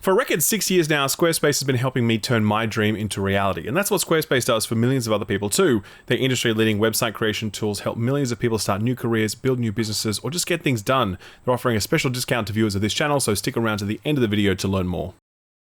For a record 6 years now, Squarespace has been helping me turn my dream into reality. And that's what Squarespace does for millions of other people too. Their industry-leading website creation tools help millions of people start new careers, build new businesses, or just get things done. They're offering a special discount to viewers of this channel, so stick around to the end of the video to learn more.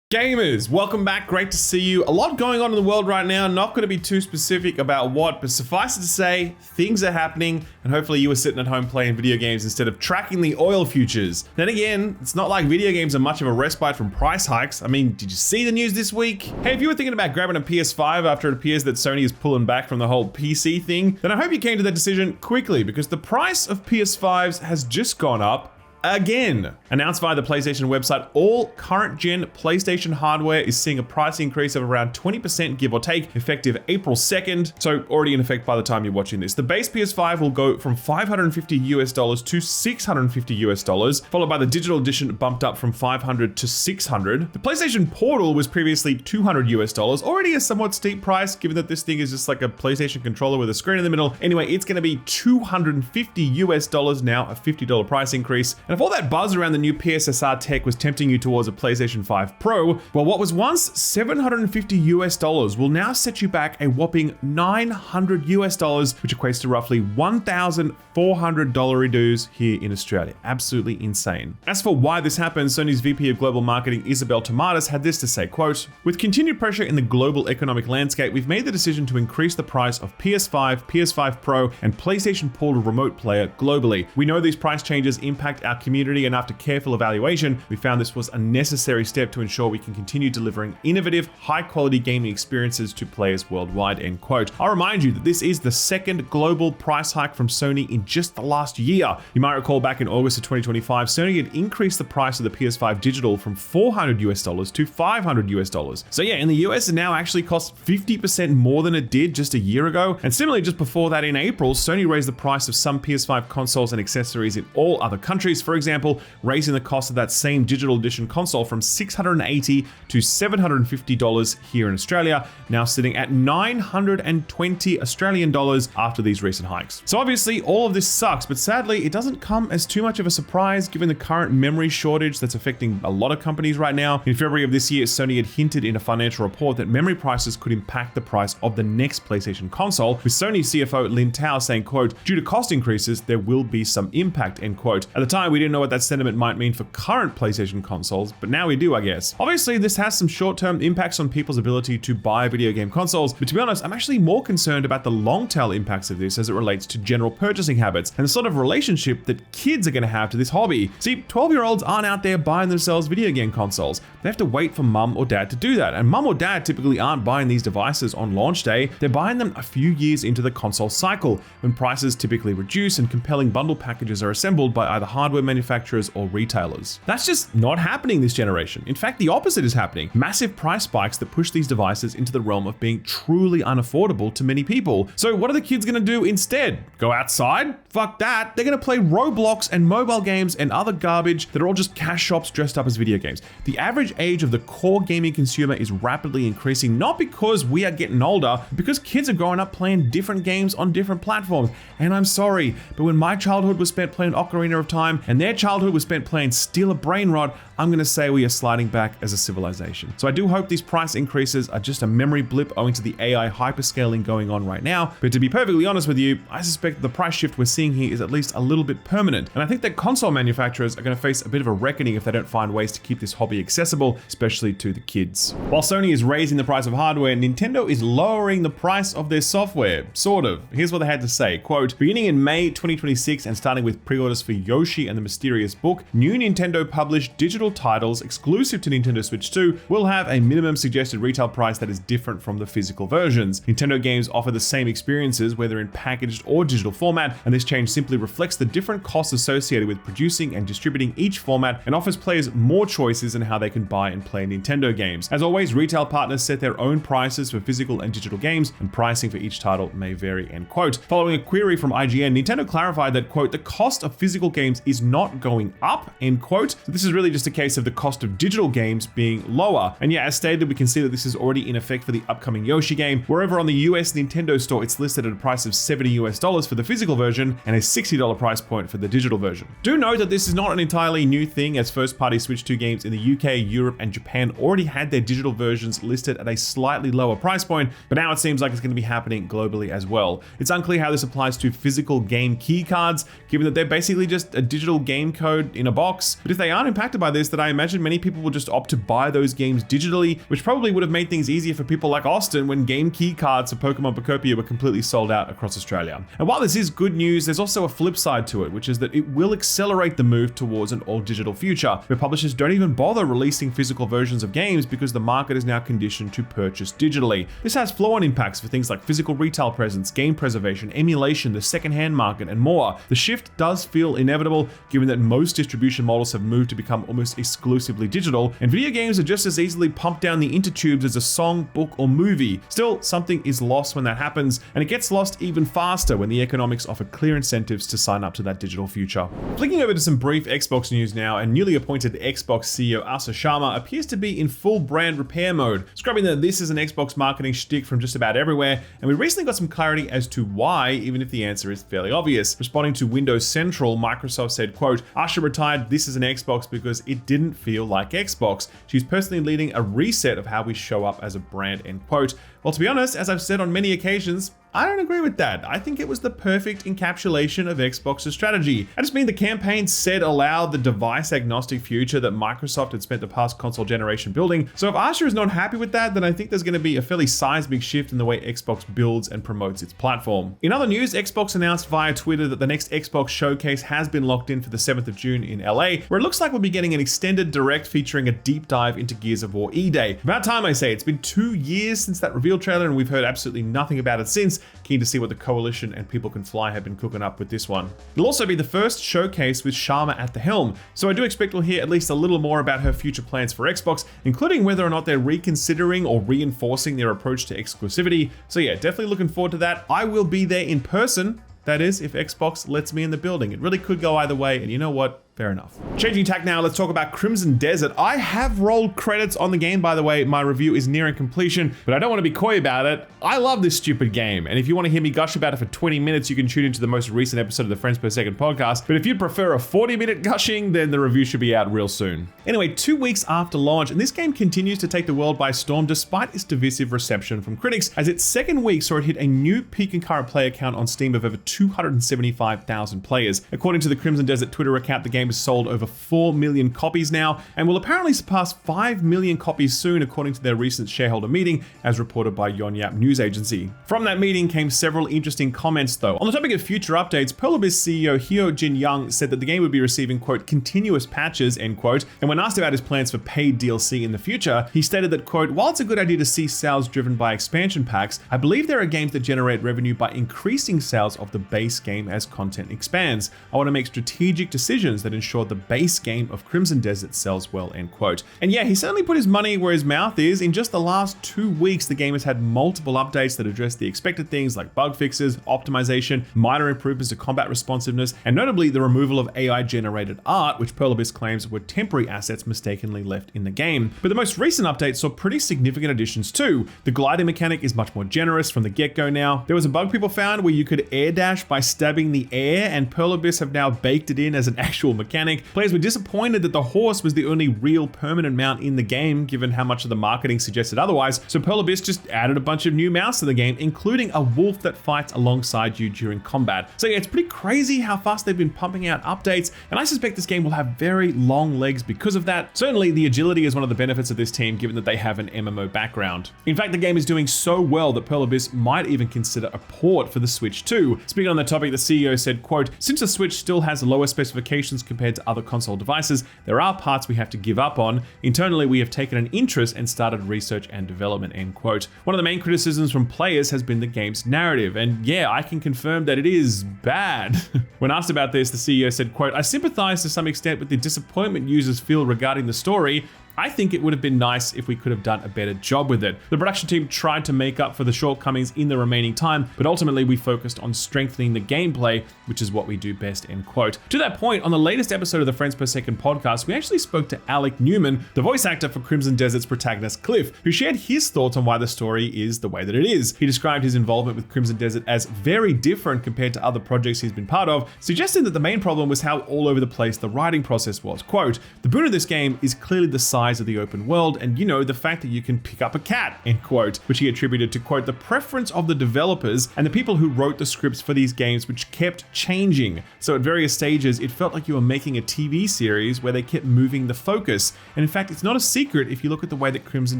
Gamers, welcome back. Great to see you. A lot going on in the world right now. Not going to be too specific about what, but suffice it to say, things are happening, and hopefully you were sitting at home playing video games instead of tracking the oil futures. Then again, it's not like video games are much of a respite from price hikes. I mean, did you see the news this week? Hey, if you were thinking about grabbing a PS5 after it appears that Sony is pulling back from the whole PC thing, then I hope you came to that decision quickly, because the price of PS5s has just gone up again. Announced via the PlayStation website, all current gen PlayStation hardware is seeing a price increase of around 20% give or take, effective April 2nd, so already in effect by the time you're watching this. The base PS5 will go from $550 to $650, followed by the digital edition bumped up from $500 to $600. The PlayStation Portal was previously $200, already a somewhat steep price given that this thing is just like a PlayStation controller with a screen in the middle. Anyway, it's going to be $250 now, a $50 price increase. And if all that buzz around the new PSSR tech was tempting you towards a PlayStation 5 Pro, well, what was once $750 will now set you back a whopping $900, which equates to roughly $1,400 dues here in Australia. Absolutely insane. As for why this happened, Sony's VP of Global Marketing, Isabel Tomatis, had this to say, quote, "With continued pressure in the global economic landscape, we've made the decision to increase the price of PS5, PS5 Pro, and PlayStation Portal Remote Player globally. We know these price changes impact our community, and after careful evaluation, we found this was a necessary step to ensure we can continue delivering innovative, high-quality gaming experiences to players worldwide," end quote. I'll remind you that this is the second global price hike from Sony in just the last year. You might recall back in August of 2025, Sony had increased the price of the PS5 digital from $400 to $500. So yeah, in the US, it now actually costs 50% more than it did just a year ago. And similarly, just before that in April, Sony raised the price of some PS5 consoles and accessories in all other countries. For example, raising the cost of that same digital edition console from $680 to $750 here in Australia, now sitting at $920 Australian dollars after these recent hikes. So obviously all of this sucks, but sadly it doesn't come as too much of a surprise given the current memory shortage that's affecting a lot of companies right now. In February of this year, Sony had hinted in a financial report that memory prices could impact the price of the next PlayStation console, with Sony CFO Lin Tao saying, quote, "Due to cost increases, there will be some impact," end quote. At the time, we didn't know what that sentiment might mean for current PlayStation consoles, but now we do, I guess. Obviously, this has some short-term impacts on people's ability to buy video game consoles, but to be honest, I'm actually more concerned about the long-tail impacts of this as it relates to general purchasing habits and the sort of relationship that kids are going to have to this hobby. See, 12-year-olds aren't out there buying themselves video game consoles. They have to wait for mum or dad to do that, and mum or dad typically aren't buying these devices on launch day. They're buying them a few years into the console cycle, when prices typically reduce and compelling bundle packages are assembled by either hardware manufacturers or retailers. That's just not happening this generation. In fact, the opposite is happening. Massive price spikes that push these devices into the realm of being truly unaffordable to many people. So what are the kids gonna do instead? Go outside? Fuck that. They're gonna play Roblox and mobile games and other garbage that are all just cash shops dressed up as video games. The average age of the core gaming consumer is rapidly increasing, not because we are getting older, but because kids are growing up playing different games on different platforms. And I'm sorry, but when my childhood was spent playing Ocarina of Time and their childhood was spent playing Steal a Brain Rot, I'm gonna say we are sliding back as a civilization. So I do hope these price increases are just a memory blip owing to the AI hyperscaling going on right now. But to be perfectly honest with you, I suspect the price shift we're seeing here is at least a little bit permanent. And I think that console manufacturers are gonna face a bit of a reckoning if they don't find ways to keep this hobby accessible, especially to the kids. While Sony is raising the price of hardware, Nintendo is lowering the price of their software. Sort of. Here's what they had to say, quote, "Beginning in May 2026 and starting with pre-orders for Yoshi and the Mysterious Book, new Nintendo published digital titles exclusive to Nintendo Switch 2 will have a minimum suggested retail price that is different from the physical versions. Nintendo games offer the same experiences whether in packaged or digital format, and this change simply reflects the different costs associated with producing and distributing each format and offers players more choices in how they can buy and play Nintendo games. As always, retail partners set their own prices for physical and digital games, and pricing for each title may vary," end quote. Following a query from IGN, Nintendo clarified that, quote, "The cost of physical games is not not going up, end quote. So this is really just a case of the cost of digital games being lower. And yeah, as stated, we can see that this is already in effect for the upcoming Yoshi game, where over on the US Nintendo store, it's listed at a price of $70 for the physical version and a $60 price point for the digital version. Do note that this is not an entirely new thing, as first-party Switch 2 games in the UK, Europe, and Japan already had their digital versions listed at a slightly lower price point, but now it seems like it's going to be happening globally as well. It's unclear how this applies to physical game key cards, given that they're basically just a digital game code in a box. But if they aren't impacted by this, then I imagine many people will just opt to buy those games digitally, which probably would have made things easier for people like Austin when game key cards for Pokemon Pocopia were completely sold out across Australia. And while this is good news, there's also a flip side to it, which is that it will accelerate the move towards an all-digital future, where publishers don't even bother releasing physical versions of games because the market is now conditioned to purchase digitally. This has flow-on impacts for things like physical retail presence, game preservation, emulation, the second-hand market, and more. The shift does feel inevitable, given that most distribution models have moved to become almost exclusively digital, and video games are just as easily pumped down the intertubes as a song, book, or movie. Still, something is lost when that happens, and it gets lost even faster when the economics offer clear incentives to sign up to that digital future. Flicking over to some brief Xbox news now, and newly appointed Xbox CEO Asa Sharma appears to be in full brand repair mode, describing that this is an Xbox marketing shtick from just about everywhere, and we recently got some clarity as to why, even if the answer is fairly obvious. Responding to Windows Central, Microsoft said, quote, Asha retired This Is an Xbox because it didn't feel like Xbox. She's personally leading a reset of how we show up as a brand, end quote. Well, to be honest, as I've said on many occasions, I don't agree with that. I think it was the perfect encapsulation of Xbox's strategy. I just mean the campaign said allow the device agnostic future that Microsoft had spent the past console generation building. So if Asha is not happy with that, then I think there's going to be a fairly seismic shift in the way Xbox builds and promotes its platform. In other news, Xbox announced via Twitter that the next Xbox showcase has been locked in for the 7th of June in LA, where it looks like we'll be getting an extended direct featuring a deep dive into Gears of War E-Day. About time, I say. It's been 2 years since that reveal trailer, and we've heard absolutely nothing about it since. Keen to see what the Coalition and People Can Fly have been cooking up with this one. It'll also be the first showcase with Sharma at the helm, so I do expect we'll hear at least a little more about her future plans for Xbox, including whether or not they're reconsidering or reinforcing their approach to exclusivity. So yeah, definitely looking forward to that. I will be there in person. That is, if Xbox lets me in the building. It really could go either way, and you know what? Fair enough. Changing tack now, let's talk about Crimson Desert. I have rolled credits on the game, by the way. My review is nearing completion, but I don't want to be coy about it. I love this stupid game, and if you want to hear me gush about it for 20 minutes, you can tune into the most recent episode of the Frames Per Second podcast. But if you'd prefer a 40-minute gushing, then the review should be out real soon. Anyway, 2 weeks after launch, and this game continues to take the world by storm despite its divisive reception from critics, as its second week saw it hit a new peak concurrent player count on Steam of over 275,000 players. According to the Crimson Desert Twitter account, the game has sold over 4 million copies now, and will apparently surpass 5 million copies soon, according to their recent shareholder meeting, as reported by Yonyap News Agency. From that meeting came several interesting comments though. On the topic of future updates, Pearl Abyss CEO Hyo Jin Young said that the game would be receiving, quote, continuous patches, end quote, and when asked about his plans for paid DLC in the future, he stated that, quote, while it's a good idea to see sales driven by expansion packs, I believe there are games that generate revenue by increasing sales of the base game as content expands. I want to make strategic decisions that ensure the base game of Crimson Desert sells well, end quote. And yeah, he certainly put his money where his mouth is. In just the last 2 weeks, the game has had multiple updates that address the expected things like bug fixes, optimization, minor improvements to combat responsiveness, and notably the removal of AI-generated art, which Pearl Abyss claims were temporary assets mistakenly left in the game. But the most recent update saw pretty significant additions too. The gliding mechanic is much more generous from the get-go now. There was a bug people found where you could air dash by stabbing the air, and Pearl Abyss have now baked it in as an actual mechanic. Players were disappointed that the horse was the only real permanent mount in the game, given how much of the marketing suggested otherwise, so Pearl Abyss just added a bunch of new mounts to the game, including a wolf that fights alongside you during combat. So yeah, it's pretty crazy how fast they've been pumping out updates, and I suspect this game will have very long legs because of that. Certainly, the agility is one of the benefits of this team, given that they have an MMO background. In fact, the game is doing so well that Pearl Abyss might even consider a port for the Switch too. Speaking on the topic, the CEO said, quote, since the Switch still has lower specifications compared to other console devices, there are parts we have to give up on. Internally, we have taken an interest and started research and development, end quote. One of the main criticisms from players has been the game's narrative, and yeah, I can confirm that it is bad. When asked about this, the CEO said, quote, I sympathize to some extent with the disappointment users feel regarding the story. I think it would have been nice if we could have done a better job with it. The production team tried to make up for the shortcomings in the remaining time, but ultimately we focused on strengthening the gameplay, which is what we do best, end quote. To that point, on the latest episode of the Friends Per Second podcast, we actually spoke to Alec Newman, the voice actor for Crimson Desert's protagonist Cliff, who shared his thoughts on why the story is the way that it is. He described his involvement with Crimson Desert as very different compared to other projects he's been part of, suggesting that the main problem was how all over the place the writing process was. Quote, "The boon of this game is clearly the size of the open world and, the fact that you can pick up a cat," end quote, which he attributed to, quote, "the preference of the developers and the people who wrote the scripts for these games, which kept changing. So at various stages, it felt like you were making a TV series where they kept moving the focus. And in fact, it's not a secret if you look at the way that Crimson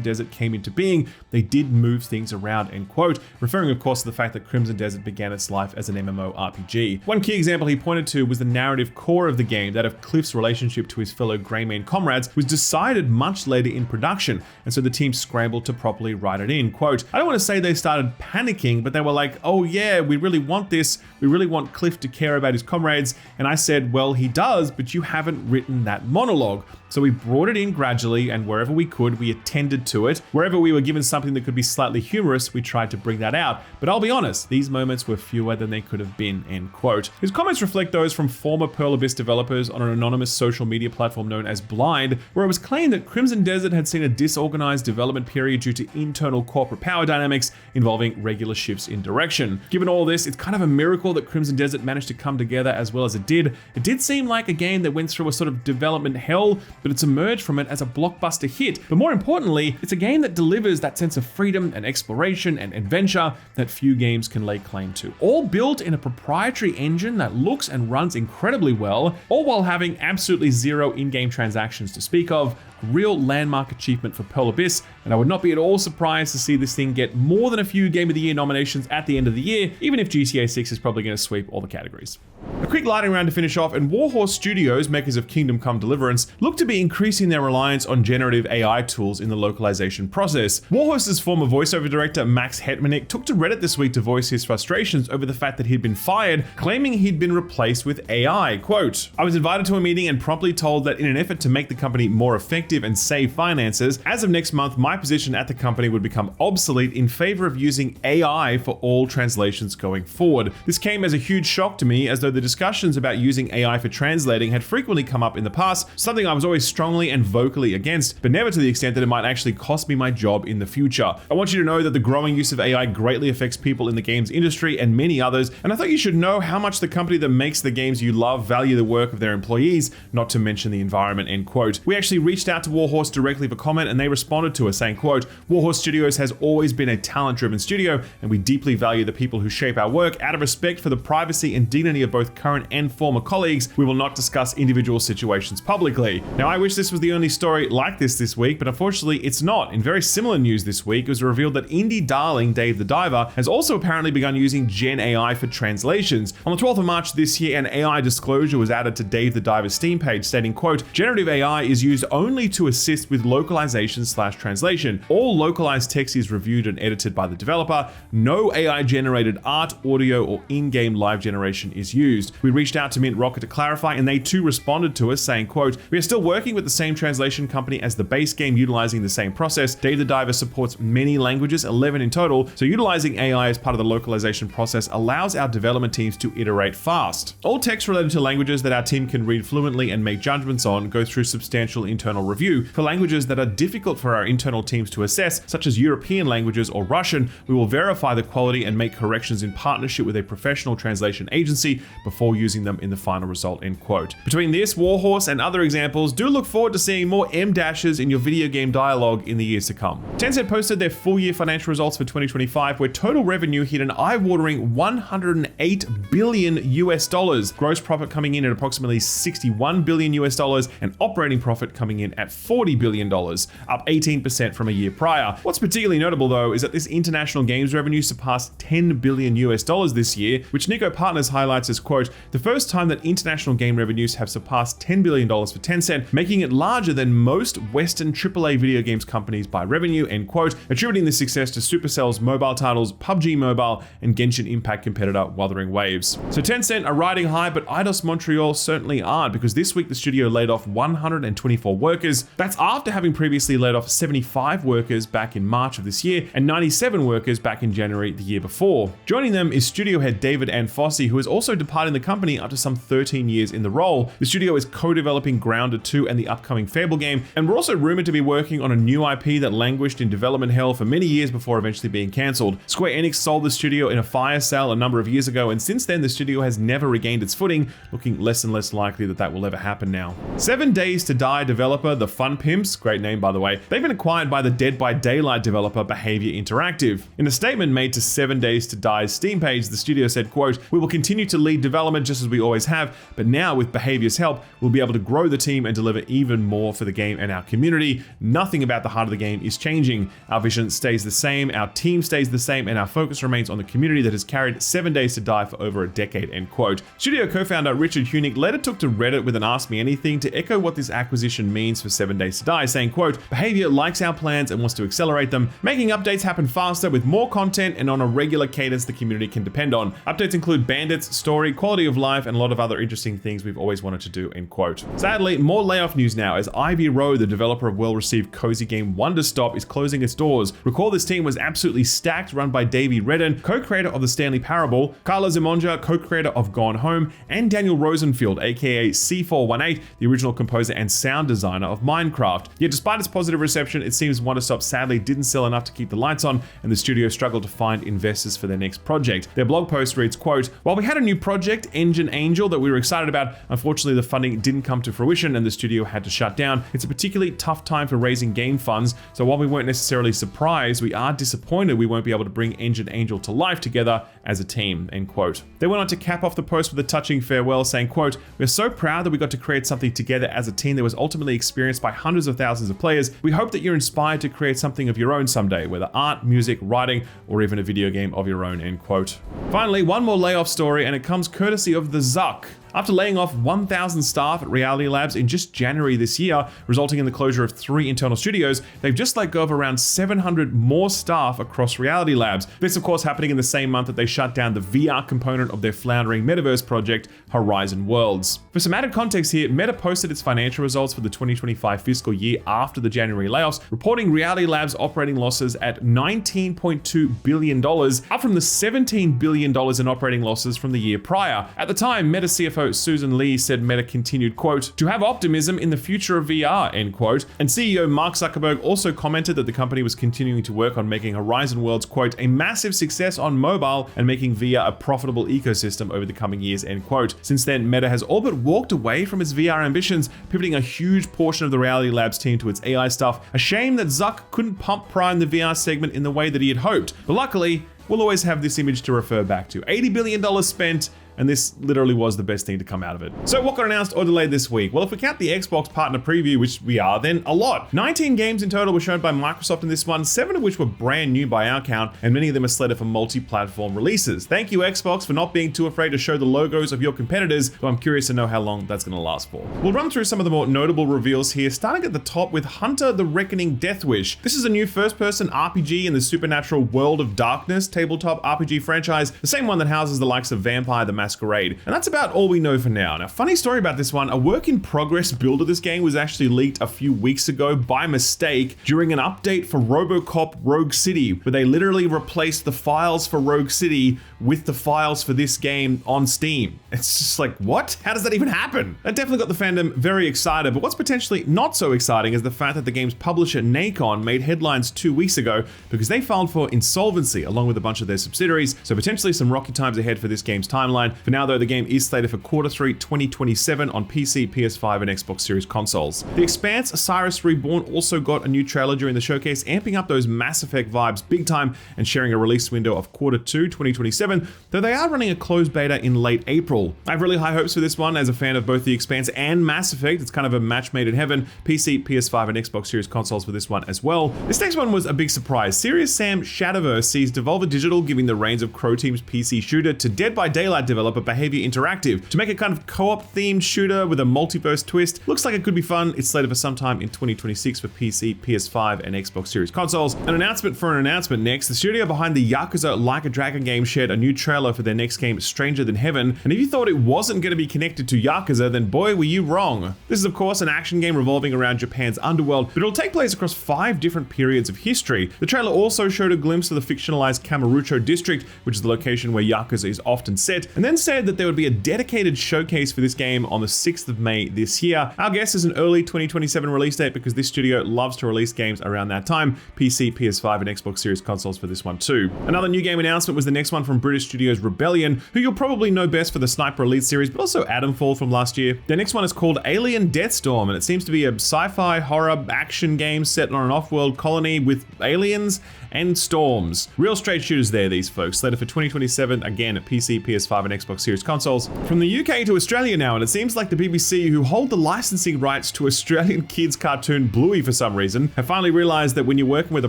Desert came into being, they did move things around," end quote, referring of course to the fact that Crimson Desert began its life as an MMORPG. One key example he pointed to was the narrative core of the game, that of Cliff's relationship to his fellow Greymane comrades, was decided much later in production, and so the team scrambled to properly write it in. Quote, "I don't want to say they started panicking, but they were like, oh yeah, we really want this, we really want Cliff to care about his comrades," and I said, well, he does, but you haven't written that monologue. So we brought it in gradually, and wherever we could, we attended to it. Wherever we were given something that could be slightly humorous, we tried to bring that out. But I'll be honest, these moments were fewer than they could have been," end quote. His comments reflect those from former Pearl Abyss developers on an anonymous social media platform known as Blind, where it was claimed that Crimson Desert had seen a disorganized development period due to internal corporate power dynamics involving regular shifts in direction. Given all this, it's kind of a miracle that Crimson Desert managed to come together as well as it did. It did seem like a game that went through a sort of development hell, but it's emerged from it as a blockbuster hit. But more importantly, it's a game that delivers that sense of freedom and exploration and adventure that few games can lay claim to. All built in a proprietary engine that looks and runs incredibly well, all while having absolutely zero in-game transactions to speak of. Real landmark achievement for Pearl Abyss, and I would not be at all surprised to see this thing get more than a few Game of the Year nominations at the end of the year, even if GTA 6 is probably going to sweep all the categories. A quick lightning round to finish off, and Warhorse Studios, makers of Kingdom Come Deliverance, look to be increasing their reliance on generative AI tools in the localization process. Warhorse's former voiceover director Max Hetmanik took to Reddit this week to voice his frustrations over the fact that he'd been fired, claiming he'd been replaced with AI. Quote, "I was invited to a meeting and promptly told that in an effort to make the company more effective and save finances, as of next month, my position at the company would become obsolete in favor of using AI for all translations going forward. This came as a huge shock to me, as though the discussions about using AI for translating had frequently come up in the past, something I was always strongly and vocally against, but never to the extent that it might actually cost me my job in the future. I want you to know that the growing use of AI greatly affects people in the games industry and many others, and I thought you should know how much the company that makes the games you love value the work of their employees, not to mention the environment," end quote. We actually reached out to Warhorse directly for comment, and they responded to us saying, quote, "Warhorse Studios has always been a talent-driven studio, and we deeply value the people who shape our work. Out of respect for the privacy and dignity of both current and former colleagues, we will not discuss individual situations publicly." Now, I wish this was the only story like this week, but unfortunately it's not. In very similar news this week, it was revealed that indie darling Dave the Diver has also apparently begun using Gen AI for translations. On the 12th of March this year, an AI disclosure was added to Dave the Diver's Steam page stating, quote, "Generative AI is used only to assist with localization/translation. All localized text is reviewed and edited by the developer. No AI-generated art, audio, or in-game live generation is used." We reached out to Mint Rocket to clarify, and they too responded to us saying, quote, "We are still working with the same translation company as the base game, utilizing the same process. Dave the Diver supports many languages, 11 in total, so utilizing AI as part of the localization process allows our development teams to iterate fast. All text related to languages that our team can read fluently and make judgments on go through substantial internal review. For languages that are difficult for our internal teams to assess, such as European languages or Russian, we will verify the quality and make corrections in partnership with a professional translation agency before using them in the final result," end quote. Between this, Warhorse, and other examples, do look forward to seeing more M-dashes in your video game dialogue in the years to come. Tencent posted their full year financial results for 2025, where total revenue hit an eye-watering $108 billion US, gross profit coming in at approximately $61 billion US, and operating profit coming in at $40 billion, up 18% from a year prior. What's particularly notable though is that this international games revenue surpassed $10 billion US this year, which Nico Partners highlights as, quote, the first time that international game revenues have surpassed $10 billion for Tencent, making it larger than most Western AAA video games companies by revenue, end quote, attributing this success to Supercell's mobile titles PUBG Mobile and Genshin Impact competitor Wuthering Waves. So Tencent are riding high, but Eidos Montreal certainly aren't, because this week the studio laid off 124 workers. That's after having previously laid off 75 workers back in March of this year and 97 workers back in January the year before. Joining them is studio head David Anfossi, who is also departing the company after some 13 years in the role. The studio is co-developing Grounded 2 and the upcoming Fable game, and we're also rumored to be working on a new IP that languished in development hell for many years before eventually being cancelled. Square Enix sold the studio in a fire sale a number of years ago, and since then the studio has never regained its footing, looking less and less likely that that will ever happen now. 7 Days to Die developer The Fun Pimps, great name by the way, they've been acquired by the Dead by Daylight developer Behavior Interactive. In a statement made to 7 Days to Die's Steam page, the studio said, quote, "We will continue to lead development just as we always have, but now with Behavior's help, we'll be able to grow the team and deliver even more for the game and our community. Nothing about the heart of the game is changing. Our vision stays the same, our team stays the same, and our focus remains on the community that has carried 7 Days to Die for over a decade," end quote. Studio co-founder Richard Hunick later took to Reddit with an Ask Me Anything to echo what this acquisition means for 7 Days to Die, saying, quote, "Behavior likes our plans and wants to accelerate them, making updates happen faster with more content and on a regular cadence the community can depend on. Updates include bandits, story, quality of life, and a lot of other interesting things we've always wanted to do," end quote. Sadly, more layoff news now as Ivy Row, the developer of well-received cozy game Wonder Stop, is closing its doors. Recall this team was absolutely stacked, run by Davey Redden, co-creator of the Stanley Parable, Carla Zimonja, co-creator of Gone Home, and Daniel Rosenfield, aka C418, the original composer and sound designer of Minecraft. Yet despite its positive reception, it seems Wonder Stop sadly didn't sell enough to keep the lights on, and the studio struggled to find investors for their next project. Their blog post reads, quote, "While we had a new project, Engine Angel, that we were excited about, unfortunately the funding didn't come to fruition and the studio had to shut down. It's a particularly tough time for raising game funds, so while we weren't necessarily surprised, we are disappointed we won't be able to bring Engine Angel to life together as a team," end quote. They went on to cap off the post with a touching farewell, saying, quote, "We're so proud that we got to create something together as a team that was ultimately experienced by hundreds of thousands of players. We hope that you're inspired to create something of your own someday, whether art, music, writing, or even a video game of your own," end quote. Finally, one more layoff story, and it comes courtesy of the Zuck. After laying off 1,000 staff at Reality Labs in just January this year, resulting in the closure of 3 internal studios, they've just let go of around 700 more staff across Reality Labs. This, of course, happening in the same month that they shut down the VR component of their floundering metaverse project, Horizon Worlds. For some added context here, Meta posted its financial results for the 2025 fiscal year after the January layoffs, reporting Reality Labs operating losses at $19.2 billion, up from the $17 billion in operating losses from the year prior. At the time, Meta CFO Susan Lee said Meta continued, quote, "to have optimism in the future of VR," end quote. And CEO Mark Zuckerberg also commented that the company was continuing to work on making Horizon Worlds, quote, "a massive success on mobile and making VR a profitable ecosystem over the coming years," end quote. Since then, Meta has all but walked away from its VR ambitions, pivoting a huge portion of the Reality Labs team to its AI stuff. A shame that Zuck couldn't pump prime the VR segment in the way that he had hoped. But luckily, we'll always have this image to refer back to. $80 billion spent, and this literally was the best thing to come out of it. So what got announced or delayed this week? Well, if we count the Xbox partner preview, which we are, then a lot. 19 games in total were shown by Microsoft in this one, 7 of which were brand new by our count, and many of them are slated for multi-platform releases. Thank you, Xbox, for not being too afraid to show the logos of your competitors, though I'm curious to know how long that's gonna last for. We'll run through some of the more notable reveals here, starting at the top with Hunter the Reckoning Death Wish. This is a new first-person RPG in the supernatural World of Darkness tabletop RPG franchise, the same one that houses the likes of Vampire the Masquerade. And that's about all we know for now. Now, funny story about this one, a work-in-progress build of this game was actually leaked a few weeks ago by mistake during an update for RoboCop Rogue City, where they literally replaced the files for Rogue City with the files for this game on Steam. It's just like, what? How does that even happen? That definitely got the fandom very excited, but what's potentially not so exciting is the fact that the game's publisher Nacon made headlines 2 weeks ago because they filed for insolvency along with a bunch of their subsidiaries, so potentially some rocky times ahead for this game's timeline. For now though, the game is slated for Q3 2027 on PC, PS5, and Xbox Series consoles. The Expanse Osiris Reborn also got a new trailer during the showcase, amping up those Mass Effect vibes big time and sharing a release window of Q2 2027, though they are running a closed beta in late April. I have really high hopes for this one as a fan of both The Expanse and Mass Effect. It's kind of a match made in heaven. PC, PS5, and Xbox Series consoles for this one as well. This next one was a big surprise. Serious Sam Shadowverse sees Devolver Digital giving the reins of Crow Team's PC shooter to Dead by Daylight developers developer Behavior Interactive to make a kind of co-op themed shooter with a multiverse twist. Looks like it could be fun. It's slated for sometime in 2026 for PC, PS5, and Xbox Series consoles. An announcement for an announcement next. The studio behind the Yakuza Like a Dragon game shared a new trailer for their next game, Stranger Than Heaven, and if you thought it wasn't going to be connected to Yakuza, then boy were you wrong. This is of course an action game revolving around Japan's underworld, but it'll take place across 5 different periods of history. The trailer also showed a glimpse of the fictionalized Kamurocho district, which is the location where Yakuza is often set, and then said that there would be a dedicated showcase for this game on the 6th of May this year. Our guess is an early 2027 release date because this studio loves to release games around that time. PC, PS5, and Xbox Series consoles for this one too. Another new game announcement was the next one from British studios Rebellion, who you'll probably know best for the Sniper Elite series, but also Atomfall from last year. Their next one is called Alien Deathstorm, and it seems to be a sci-fi horror action game set on an off-world colony with aliens and storms. Real straight shooters there, these folks. Slated for 2027, again at PC, PS5, and Xbox Series consoles. From the UK to Australia now, and it seems like the BBC, who hold the licensing rights to Australian kids cartoon Bluey for some reason, have finally realized that when you're working with a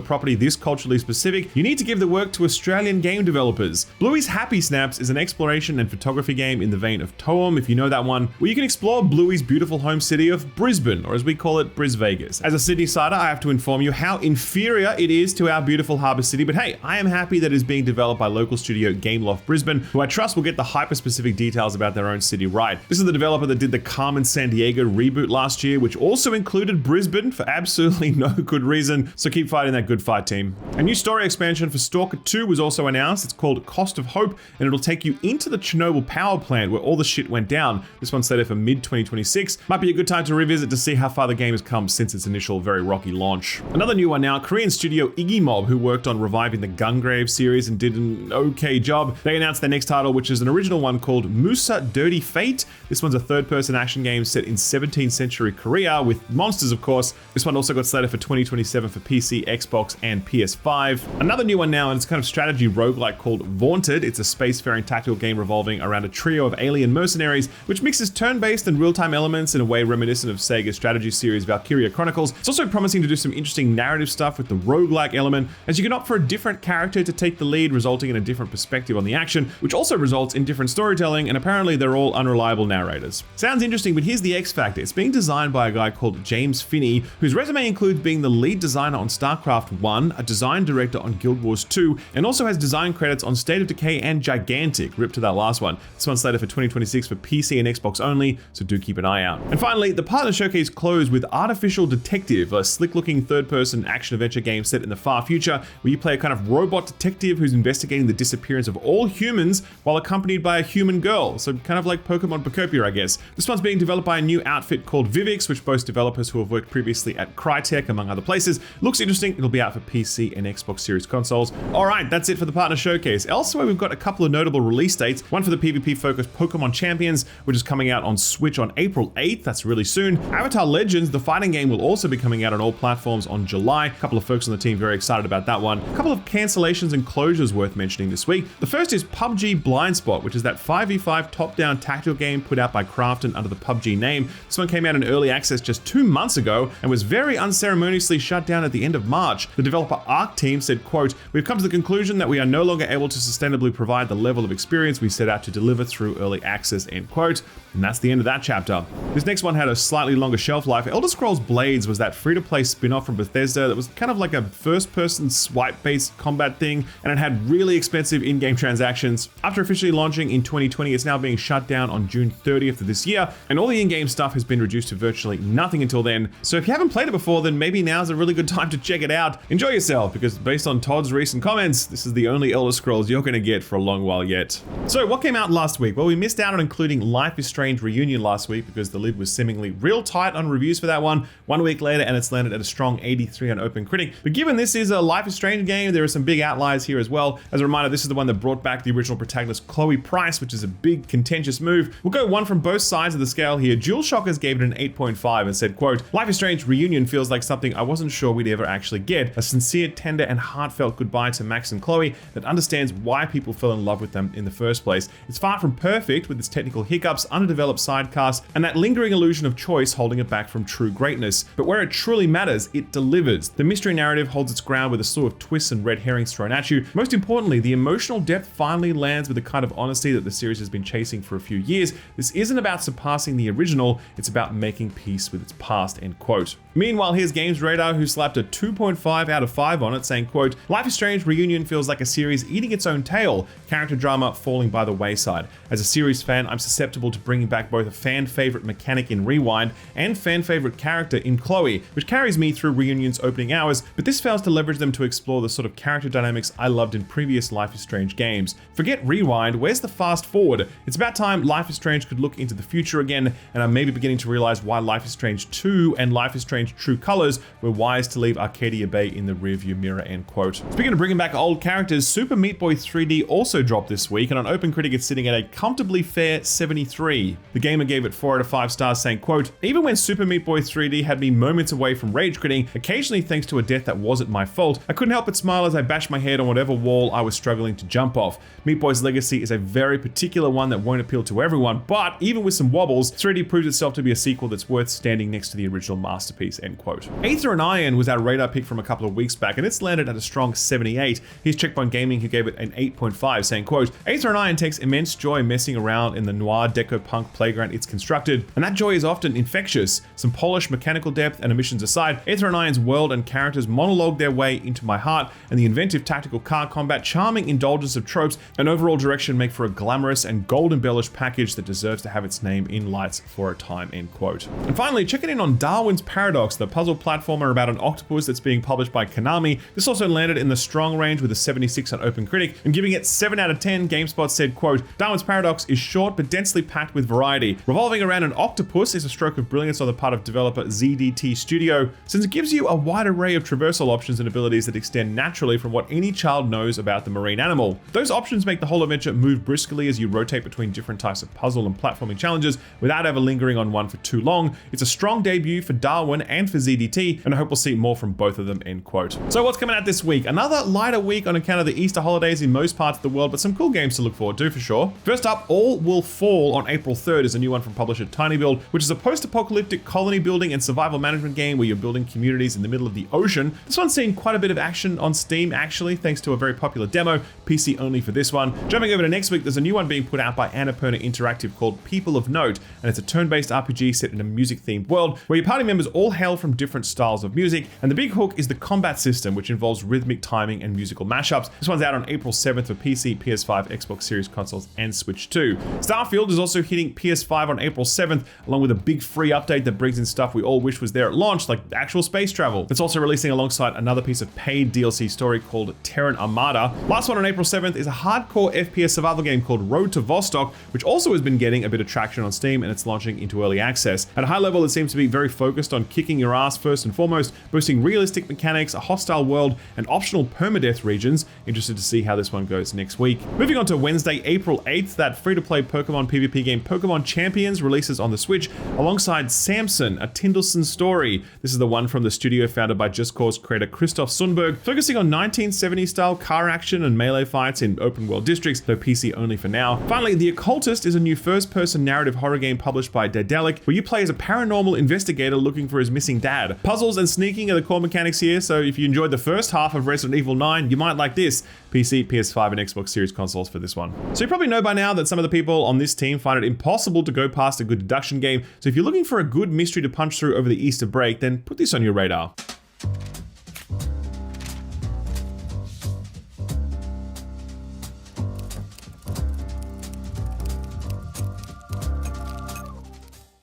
property this culturally specific, you need to give the work to Australian game developers. Bluey's Happy Snaps is an exploration and photography game in the vein of Toem, if you know that one, where you can explore Bluey's beautiful home city of Brisbane, or as we call it, Bris Vegas. As a Sydney-sider, I have to inform you how inferior it is to our beautiful Harbour City, but hey, I am happy that it is being developed by local studio Gameloft Brisbane, who I trust will get the hyper-specific details about their own city right. This is the developer that did the Carmen Sandiego reboot last year, which also included Brisbane for absolutely no good reason, so keep fighting that good fight, team. A new story expansion for Stalker 2 was also announced. It's called Cost of Hope, and it'll take you into the Chernobyl power plant where all the shit went down. This one's slated for mid-2026. Might be a good time to revisit to see how far the game has come since its initial very rocky launch. Another new one now, Korean studio Iggy Mob, who worked on reviving the Gungrave series and did an okay job. They announced their next title, which is an original one called Musa Dirty Fate. This one's a third-person action game set in 17th century Korea with monsters, of course. This one also got slated for 2027 for PC, Xbox, and PS5. Another new one now, and it's kind of strategy roguelike called Vaunted. It's a spacefaring tactical game revolving around a trio of alien mercenaries, which mixes turn-based and real-time elements in a way reminiscent of Sega's strategy series Valkyria Chronicles. It's also promising to do some interesting narrative stuff with the roguelike element, as you can opt for a different character to take the lead, resulting in a different perspective on the action, which also results in different storytelling, and apparently they're all unreliable narrators. Sounds interesting, but here's the X factor. It's being designed by a guy called James Finney, whose resume includes being the lead designer on StarCraft 1, a design director on Guild Wars 2, and also has design credits on State of Decay and Gigantic. Rip to that last one. This one's slated for 2026 for PC and Xbox only, so do keep an eye out. And finally, the partner showcase closed with Artificial Detective, a slick-looking third-person action-adventure game set in the far future, where you play a kind of robot detective who's investigating the disappearance of all humans while accompanied by a human girl. So kind of like Pokemon Pocopia, I guess. This one's being developed by a new outfit called Vivix, which boasts developers who have worked previously at Crytek, among other places. Looks interesting. It'll be out for PC and Xbox Series consoles. All right, that's it for the partner showcase. Elsewhere, we've got a couple of notable release dates. One for the PvP-focused Pokemon Champions, which is coming out on Switch on April 8th. That's really soon. Avatar Legends, the fighting game, will also be coming out on all platforms on July. A couple of folks on the team very excited about that one. A couple of cancellations and closures worth mentioning this week. The first is PUBG Blind Spot, which is that 5v5 top-down tactical game put out by Krafton under the PUBG name. This one came out in early access just 2 months ago and was very unceremoniously shut down at the end of March. The developer Arc team said, quote, "We've come to the conclusion that we are no longer able to sustainably provide the level of experience we set out to deliver through early access," end quote. And that's the end of that chapter. This next one had a slightly longer shelf life. Elder Scrolls Blades was that free-to-play spin-off from Bethesda that was kind of like a first-person swipe-based combat thing, and it had really expensive in-game transactions. After officially launching in 2020, it's now being shut down on June 30th of this year, and all the in-game stuff has been reduced to virtually nothing until then. So if you haven't played it before, then maybe now's a really good time to check it out. Enjoy yourself, because based on Todd's recent comments, this is the only Elder Scrolls you're going to get for a long while yet. So what came out last week? Well, we missed out on including Life is Strange Reunion last week because the lid was seemingly real tight on reviews for that one. 1 week later, and it's landed at a strong 83 on OpenCritic. But given this is a Life is Strange game, there are some big outliers here as well. As a reminder, this is the one that brought back the original protagonist Chloe Price, which is a big contentious move. We'll go one from both sides of the scale here. DualShockers gave it an 8.5 and said, quote, "Life is Strange Reunion feels like something I wasn't sure we'd ever actually get. A sincere, tender, and heartfelt goodbye to Max and Chloe that understands why people fell in love with them in the first place. It's far from perfect with its technical hiccups, underdeveloped sidecast, and that lingering illusion of choice holding it back from true greatness. But where it truly matters, it delivers. The mystery narrative holds its ground with a slew of twists and red herrings thrown at you. Most importantly, the emotional depth finally lands with the kind of honesty policy that the series has been chasing for a few years. This isn't about surpassing the original, it's about making peace with its past, end quote. Meanwhile, here's Games Radar, who slapped a 2.5 out of 5 on it, saying, quote, Life is Strange Reunion feels like a series eating its own tail, character drama falling by the wayside. As a series fan, I'm susceptible to bringing back both a fan favorite mechanic in Rewind and fan favorite character in Chloe, which carries me through Reunion's opening hours, but this fails to leverage them to explore the sort of character dynamics I loved in previous Life is Strange games. Forget Rewind, where's the fast forward? It's about time Life is Strange could look into the future again, and I'm maybe beginning to realize why Life is Strange 2 and Life is Strange True Colors were wise to leave Arcadia Bay in the rearview mirror, end quote. Speaking of bringing back old characters, Super Meat Boy 3D also dropped this week, and on OpenCritic it's sitting at a comfortably fair 73. The gamer gave it 4 out of 5 stars, saying, quote, Even when Super Meat Boy 3D had me moments away from rage quitting, occasionally thanks to a death that wasn't my fault, I couldn't help but smile as I bashed my head on whatever wall I was struggling to jump off. Meat Boy's legacy is a very particular one that won't appeal to everyone, but even with some wobbles, 3D proves itself to be a sequel that's worth standing next to the original masterpiece, end quote. Aether and Iron was our radar pick from a couple of weeks back, and it's landed at a strong 78. Here's Checkpoint Gaming, who gave it an 8.5, saying, quote, Aether and Iron takes immense joy messing around in the noir deco punk playground it's constructed, and that joy is often infectious. Some polished mechanical depth and omissions aside, Aether and Iron's world and characters monologue their way into my heart, and the inventive tactical car combat, charming indulgence of tropes, and overall direction make for a glamorous and gold-embellished package that deserves to have its name in lights for a time, end quote. And finally, checking in on Darwin's Paradox, the puzzle platformer about an octopus that's being published by Konami. This also landed in the strong range with a 76 on OpenCritic, and giving it 7 out of 10, GameSpot said, quote, Darwin's Paradox is short but densely packed with variety. Revolving around an octopus is a stroke of brilliance on the part of developer ZDT Studio, since it gives you a wide array of traversal options and abilities that extend naturally from what any child knows about the marine animal. Those options make the whole adventure move briskly as you rotate between different types of puzzle and platforming challenges without ever lingering on one for too long. It's a strong debut for Darwin and for ZDT, and I hope we'll see more from both of them, end quote. So what's coming out this week? Another lighter week on account of the Easter holidays in most parts of the world, but some cool games to look forward to for sure. First up, All Will Fall on April 3rd is a new one from publisher TinyBuild, which is a post-apocalyptic colony building and survival management game where you're building communities in the middle of the ocean. This one's seen quite a bit of action on Steam actually, thanks to a very popular demo, PC only for this one. Jumping over to next week, there's a new one being put out by Annapurna Interactive called People of Note, and it's a turn-based RPG set in a music-themed world where your party members all hail from different styles of music, and the big hook is the combat system, which involves rhythmic timing and musical mashups. This one's out on April 7th for PC, PS5, Xbox Series consoles, and Switch 2. Starfield is also hitting PS5 on April 7th, along with a big free update that brings in stuff we all wish was there at launch, like actual space travel. It's also releasing alongside another piece of paid DLC story called Terran Armada. Last one on April 7th is a hardcore FPS survival game called Road to Vostok, which also has been getting a bit of traction on Steam, and it's launching into early access. At a high level, it seems to be very focused on kicking your ass first and foremost, boasting realistic mechanics, a hostile world, and optional permadeath regions. Interested to see how this one goes next week. Moving on to Wednesday, April 8th, that free-to-play Pokemon PvP game Pokemon Champions releases on the Switch alongside Samson, a Tindleson story. This is the one from the studio founded by Just Cause creator Christoph Sundberg, focusing on 1970s style car action and melee fights in open world districts, though PC only for now. Finally, The Occultist is a new first-person narrative horror game published by Daedalic, where you play as a paranormal investigator looking for his missing dad. Puzzles and sneaking are the core mechanics here, so if you enjoyed the first half of Resident Evil 9, you might like this. PC, PS5, and Xbox Series consoles for this one. So you probably know by now that some of the people on this team find it impossible to go past a good deduction game, so if you're looking for a good mystery to punch through over the Easter break, then put this on your radar.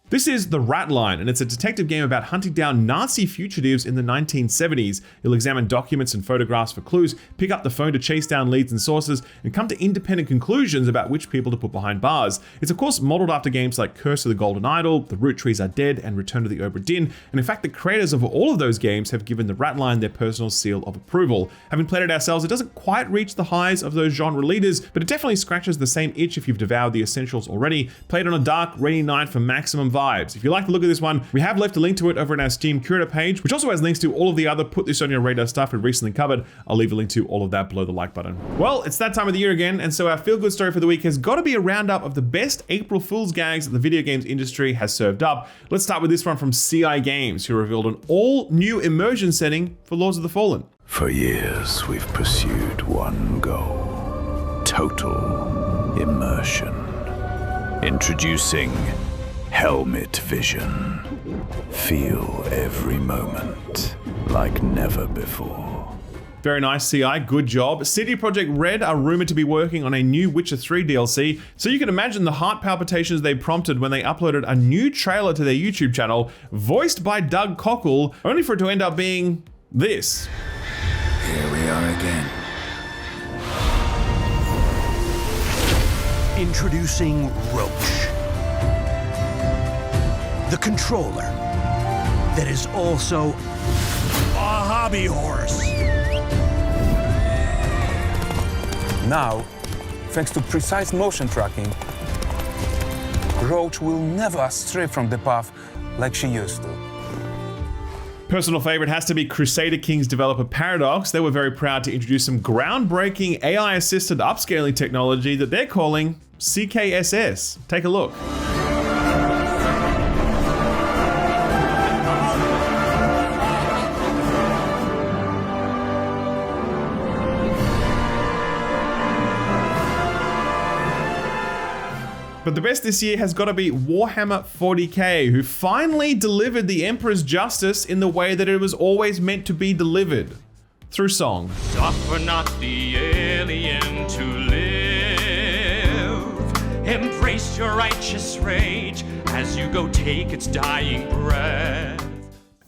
This is The Rat Line, and it's a detective game about hunting down Nazi fugitives in the 1970s. You'll examine documents and photographs for clues, pick up the phone to chase down leads and sources, and come to independent conclusions about which people to put behind bars. It's of course modeled after games like Curse of the Golden Idol, The Root Trees Are Dead, and Return to the Obra Dinn, and in fact the creators of all of those games have given The Rat Line their personal seal of approval. Having played it ourselves, it doesn't quite reach the highs of those genre leaders, but it definitely scratches the same itch if you've devoured the essentials already. Play it on a dark, rainy night for maximum vibes. If you like the look of this one, we have left a link to it over on our Steam curator page, which also has links to all of the other Put This On Your Radar stuff we've recently covered. I'll leave a link to all of that below the like button. Well, it's that time of the year again, and so our feel-good story for the week has got to be a roundup of the best April Fool's gags that the video games industry has served up. Let's start with this one from CI Games, who revealed an all-new immersion setting for Lords of the Fallen. For years, we've pursued one goal: total immersion. Introducing Helmet Vision. Feel every moment like never before. Very nice, CI. Good job. CD Projekt Red are rumored to be working on a new Witcher 3 DLC, so you can imagine the heart palpitations they prompted when they uploaded a new trailer to their YouTube channel, voiced by Doug Cockle, only for it to end up being this. Here we are again. Introducing Roach, the controller that is also a hobby horse. Now, thanks to precise motion tracking, Roach will never stray from the path like she used to. Personal favorite has to be Crusader Kings developer Paradox. They were very proud to introduce some groundbreaking AI-assisted upscaling technology that they're calling CKSS. Take a look. But the best this year has got to be Warhammer 40k, who finally delivered the Emperor's justice in the way that it was always meant to be delivered, through song. Suffer not the alien to live. Embrace your righteous rage as you go take its dying breath.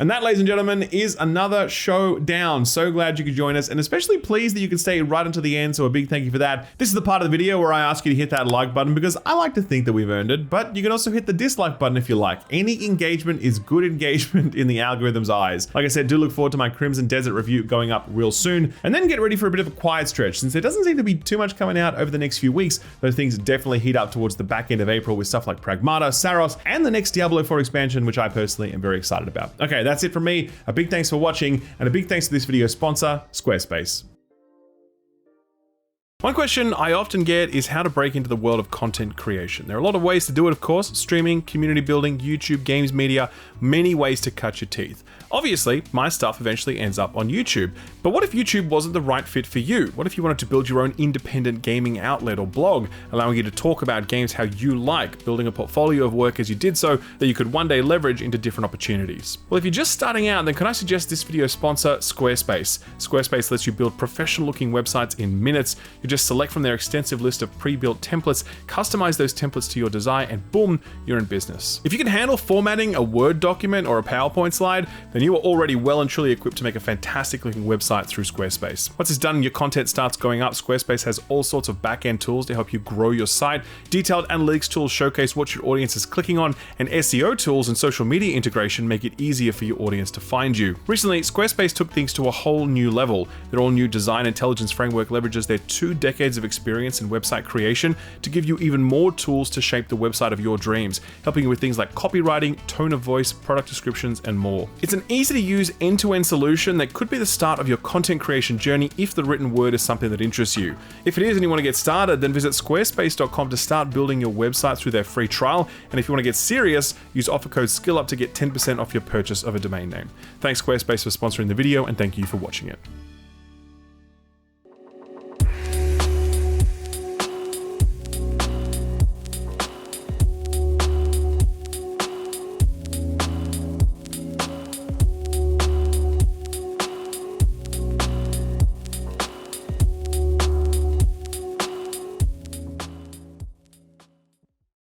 And that, ladies and gentlemen, is another show down. So glad you could join us, and especially pleased that you could stay right until the end, so a big thank you for that. This is the part of the video where I ask you to hit that like button because I like to think that we've earned it, but you can also hit the dislike button if you like. Any engagement is good engagement in the algorithm's eyes. Like I said, do look forward to my Crimson Desert review going up real soon, and then get ready for a bit of a quiet stretch, since there doesn't seem to be too much coming out over the next few weeks. Those things definitely heat up towards the back end of April with stuff like Pragmata, Saros, and the next Diablo 4 expansion, which I personally am very excited about. Okay, that's it from me. A big thanks for watching, and a big thanks to this video sponsor, Squarespace. One question I often get is how to break into the world of content creation. There are a lot of ways to do it, of course: streaming, community building, YouTube, games media, many ways to cut your teeth. Obviously, my stuff eventually ends up on YouTube, but what if YouTube wasn't the right fit for you? What if you wanted to build your own independent gaming outlet or blog, allowing you to talk about games how you like, building a portfolio of work as you did so that you could one day leverage into different opportunities? Well, if you're just starting out, then can I suggest this video sponsor, Squarespace. Squarespace lets you build professional-looking websites in minutes. You just select from their extensive list of pre-built templates, customize those templates to your desire, and boom, you're in business. If you can handle formatting a Word document or a PowerPoint slide, then you are already well and truly equipped to make a fantastic looking website through Squarespace. Once it's done and your content starts going up, Squarespace has all sorts of back-end tools to help you grow your site. Detailed analytics tools showcase what your audience is clicking on, and SEO tools and social media integration make it easier for your audience to find you. Recently, Squarespace took things to a whole new level. Their all-new design intelligence framework leverages their 2 decades of experience in website creation to give you even more tools to shape the website of your dreams, helping you with things like copywriting, tone of voice, product descriptions, and more. It's an easy-to-use end-to-end solution that could be the start of your content creation journey if the written word is something that interests you. If it is and you want to get started, then visit squarespace.com to start building your website through their free trial, and if you want to get serious, use offer code SKILLUP to get 10% off your purchase of a domain name. Thanks Squarespace for sponsoring the video, and thank you for watching it.